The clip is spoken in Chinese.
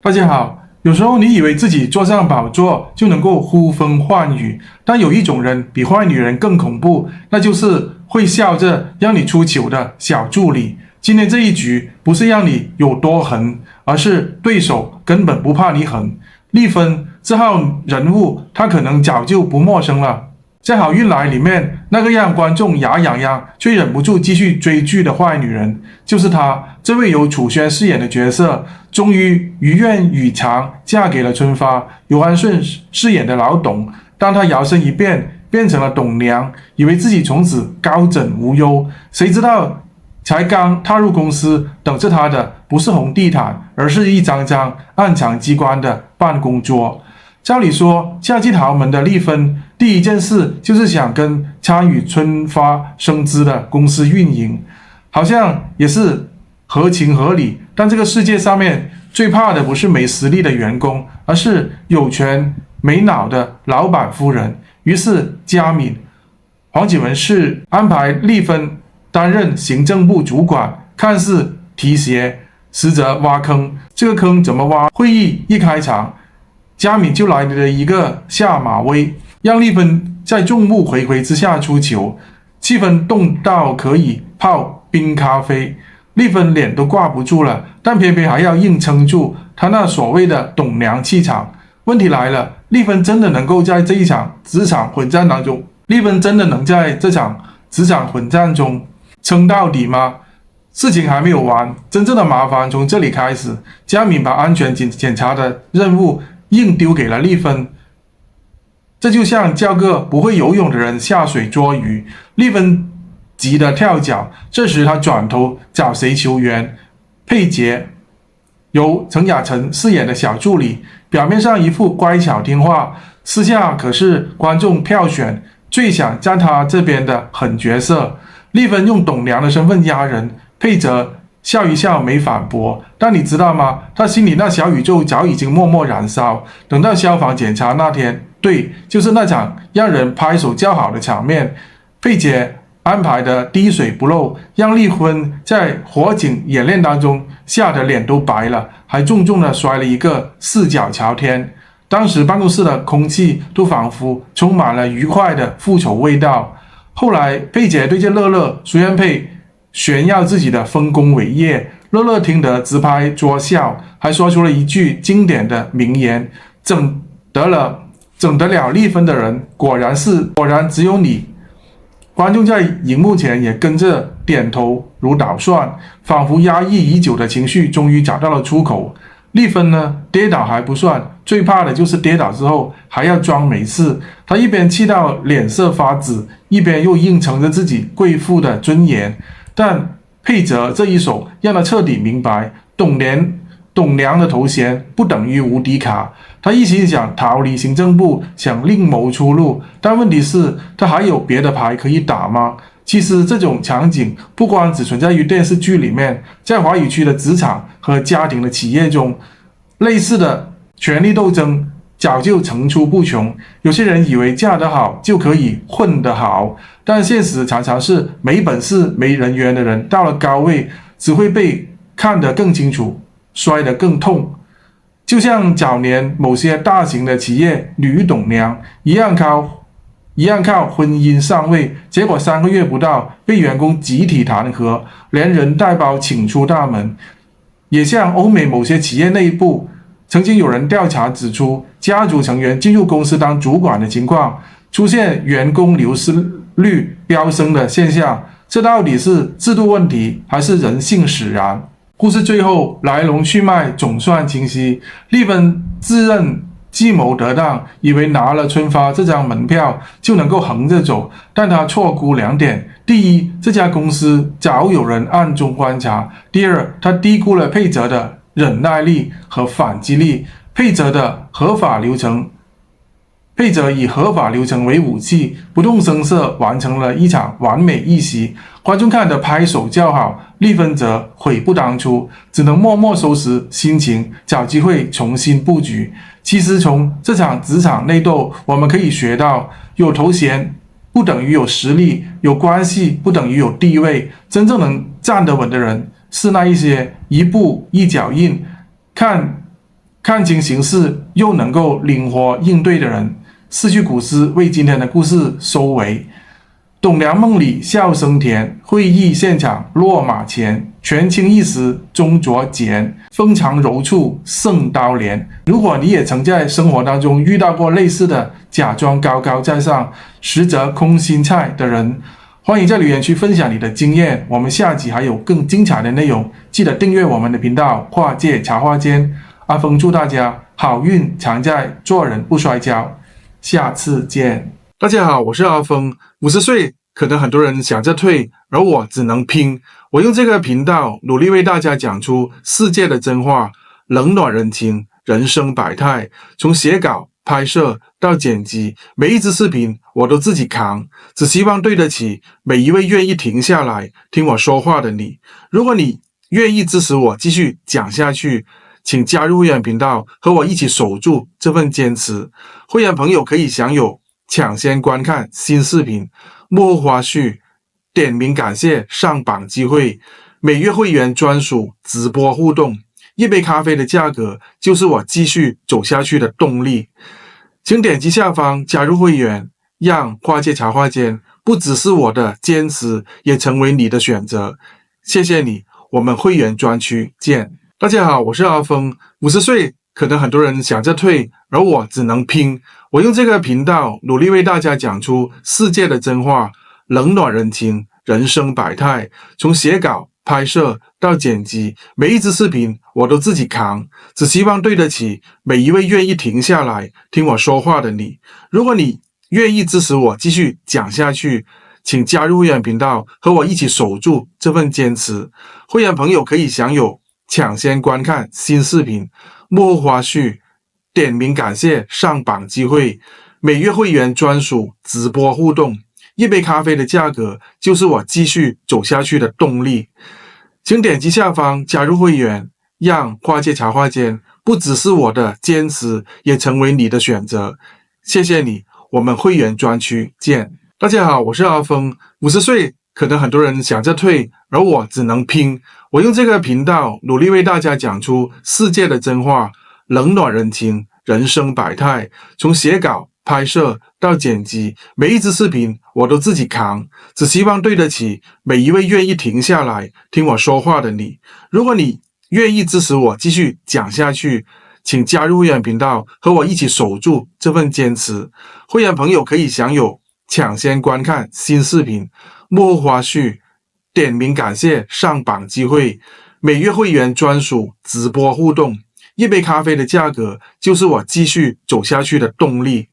大家好，有时候你以为自己坐上宝座就能够呼风唤雨，但有一种人比坏女人更恐怖，那就是会笑着让你出糗的小助理。今天这一局不是让你有多狠，而是对手根本不怕你狠。丽芬这号人物，他可能早就不陌生了。在《好运来》里面，那个让观众牙痒痒却忍不住继续追剧的坏女人，就是她。这位由楚轩饰演的角色，终于如愿以偿嫁给了春发。尤安顺饰演的老董，当他摇身一变，变成了董娘，以为自己从此高枕无忧，谁知道才刚踏入公司，等着他的不是红地毯，而是一张张暗藏机关的办公桌。照理说，嫁进豪门的丽芬，第一件事就是想跟参与春发生资的公司运营，好像也是合情合理。但这个世界上面最怕的不是没实力的员工，而是有权没脑的老板夫人。于是嘉敏、黄启文是安排丽芬担任行政部主管，看似提携，实则挖坑。这个坑怎么挖？会议一开场，嘉敏就来了一个下马威，让丽芬在众目睽睽之下出糗，气氛冻到可以泡冰咖啡。丽芬脸都挂不住了，但偏偏还要硬撑住她那所谓的董娘气场。问题来了，丽芬真的能够在这一场职场混战当中，丽芬真的能在这场职场混战中撑到底吗？事情还没有完，真正的麻烦从这里开始。嘉敏把安全检查的任务硬丢给了丽芬，这就像叫个不会游泳的人下水捉鱼。丽芬急得跳脚，这时他转头找谁求援？佩杰，由陈雅晨饰演的小助理，表面上一副乖巧听话，私下可是观众票选最想站他这边的狠角色。丽芬用董娘的身份压人，佩哲笑一笑没反驳，但你知道吗？他心里那小宇宙早已经默默燃烧。等到消防检查那天，对，就是那场让人拍手叫好的场面，佩姐安排的滴水不漏，让丽芬在火警演练当中吓得脸都白了，还重重的摔了一个四脚朝天。当时办公室的空气都仿佛充满了愉快的复仇味道。后来佩姐对着乐乐、苏元佩炫耀自己的丰功伟业，乐乐听得直拍桌笑，还说出了一句经典的名言：整得了丽芬的人，果然只有你。观众在荧幕前也跟着点头如捣蒜，仿佛压抑已久的情绪终于找到了出口。丽芬呢，跌倒还不算，最怕的就是跌倒之后还要装没事。她一边气到脸色发紫，一边又硬撑着自己贵妇的尊严。但佩哲这一手让她彻底明白，董娘的头衔不等于无敌卡。他一心想逃离行政部，想另谋出路，但问题是，他还有别的牌可以打吗？其实这种场景不光只存在于电视剧里面，在华语区的职场和家庭的企业中，类似的权力斗争早就层出不穷。有些人以为嫁得好就可以混得好，但现实常常是没本事没人缘的人到了高位，只会被看得更清楚，摔得更痛。就像早年某些大型的企业女董娘一样靠婚姻上位，结果3个月不到被员工集体弹劾，连人带包请出大门。也像欧美某些企业内部，曾经有人调查指出，家族成员进入公司当主管的情况出现员工流失率飙升的现象，这到底是制度问题还是人性使然？故事最后来龙去脉总算清晰，丽芬自认计谋得当，以为拿了春发这张门票就能够横着走，但她错估2点：第一，这家公司早有人暗中观察；第二，她低估了佩哲的忍耐力和反击力。佩哲以合法流程为武器，不动声色完成了一场完美一席，观众看得拍手叫好。丽芬则悔不当初，只能默默收拾心情，找机会重新布局。其实从这场职场内斗，我们可以学到，有头衔不等于有实力，有关系不等于有地位，真正能站得稳的人是那一些一步一脚印，看看清形势又能够灵活应对的人。四句古诗为今天的故事收尾。董梁梦里笑声甜，会议现场落马前。权倾一时终着简，锋长柔处胜刀连。如果你也曾在生活当中遇到过类似的假装高高在上，实则空心菜的人，欢迎在留言区分享你的经验。我们下集还有更精彩的内容，记得订阅我们的频道跨界茶话间。阿峰祝大家好运常在，做人不摔跤。下次见。大家好，我是阿峰。50岁，可能很多人想着退，而我只能拼。我用这个频道努力为大家讲出世界的真话，冷暖人情，人生百态。从写稿、拍摄到剪辑，每一支视频我都自己扛，只希望对得起每一位愿意停下来听我说话的你。如果你愿意支持我继续讲下去，请加入会员频道，和我一起守住这份坚持。会员朋友可以享有抢先观看新视频、幕后花絮、点名感谢上榜机会、每月会员专属直播互动。一杯咖啡的价格就是我继续走下去的动力。请点击下方加入会员，让跨界茶话间不只是我的坚持，也成为你的选择。谢谢你，我们会员专区见。大家好，我是阿峰。50岁，可能很多人想着退，而我只能拼。我用这个频道努力为大家讲出世界的真话，冷暖人情，人生百态。从写稿、拍摄到剪辑，每一支视频我都自己扛，只希望对得起每一位愿意停下来听我说话的你。如果你愿意支持我继续讲下去，请加入会员频道，和我一起守住这份坚持。会员朋友可以享有抢先观看新视频、幕后花絮、点名感谢上榜机会、每月会员专属直播互动。一杯咖啡的价格就是我继续走下去的动力。请点击下方加入会员，让跨界茶话间不只是我的坚持，也成为你的选择。谢谢你，我们会员专区见。大家好，我是阿峰。50岁，可能很多人想着退，而我只能拼。我用这个频道努力为大家讲出世界的真话，冷暖人情，人生百态。从写稿、拍摄到剪辑，每一支视频我都自己扛，只希望对得起每一位愿意停下来听我说话的你。如果你愿意支持我继续讲下去，请加入会员频道，和我一起守住这份坚持。会员朋友可以享有抢先观看新视频、幕后花絮、点名感谢上榜机会、每月会员专属直播互动。一杯咖啡的价格就是我继续走下去的动力。